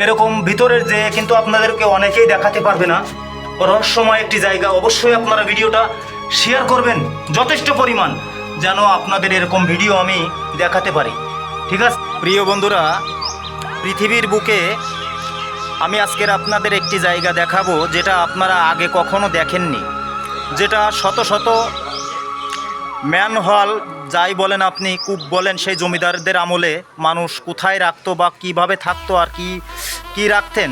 এরকম ভিতরের যে কিন্তু আপনাদেরকে অনেকেই দেখাতে পারবে না, রহস্যময় একটি জায়গা। অবশ্যই আপনারা ভিডিওটা শেয়ার করবেন যথেষ্ট পরিমাণ, যেন আপনাদের এরকম ভিডিও আমি দেখাতে পারি। ঠিক আছে প্রিয় বন্ধুরা, পৃথিবীর বুকে আমি আজকের আপনাদের একটি জায়গা দেখাবো যেটা আপনারা আগে কখনো দেখেননি, যেটা শত শত ম্যানহোল যাই বলেন আপনি, কূপ বলেন, সেই জমিদারদের আমলে মানুষ কোথায় রাখতো বা কিভাবে থাকতো আর কি রাখতেন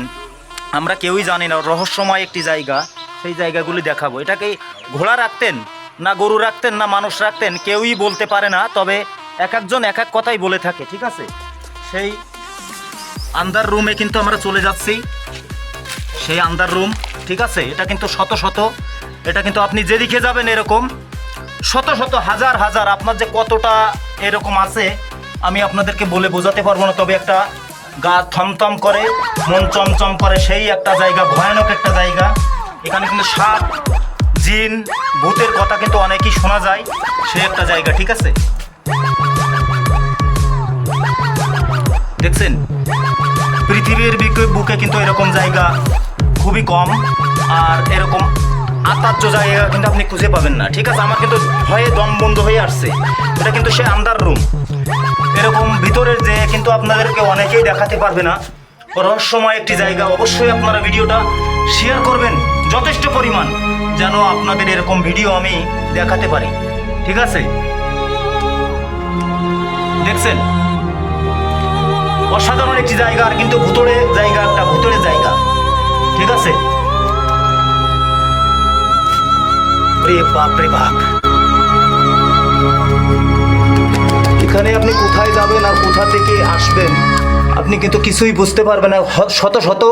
আমরা কেউই জানি না। রহস্যময় একটি জায়গা, সেই জায়গাগুলি দেখাবো। এটাকে ঘোড়া রাখতেন না গরু রাখতেন না মানুষ রাখতেন কেউই বলতে পারে না, তবে এক একজন এক এক কথাই বলে থাকে। ঠিক আছে, সেই আন্দার রুমে কিন্তু আমরা চলে যাচ্ছি, সেই আন্দার রুম। ঠিক আছে, এটা কিন্তু শত শত, এটা কিন্তু আপনি যেদিকে যাবেন এরকম শত শত হাজার হাজার, আপনার যে কতটা এরকম আছে আমি আপনাদেরকে বলে বোঝাতে পারবো না, তবে একটা গা থমথম করে, মন চমচম করে, সেই একটা জায়গা, ভয়ানক একটা জায়গা। এখানে কিন্তু সাপ, জিন, ভূতের কথা কিন্তু অনেকই শোনা যায়, সেই একটা জায়গা। ঠিক আছে, দেখছেন পৃথিবীর বুকে কিন্তু এরকম জায়গা খুবই কম, আর এরকম আতার্য জায়গা কিন্তু আপনি খুঁজে পাবেন না। ঠিক আছে, আমার কিন্তু ভয়ে দম বন্ধ হয়ে আসছে। এটা কিন্তু সে আন্দার রুম, এরকম ভিতরের যে কিন্তু আপনাদেরকে অনেকেই দেখাতে পারবে না, রহস্যময় একটি জায়গা। অবশ্যই আপনারা ভিডিওটা শেয়ার করবেন যথেষ্ট পরিমাণ, যেন আপনাদের এরকম ভিডিও আমি দেখাতে পারি। ঠিক আছে, দেখছেন অসাধারণ একটি জায়গা, আর কিন্তু ভুতুড়ে জায়গা, একটা ভুতুড়ে জায়গা। ঠিক আছে, বাপ রে বাপ, এখানে আপনি কোথায় যাবেন আর কোথা থেকে আসবেন আপনি কিন্তু কিছুই বুঝতে পারবেন না। শত শত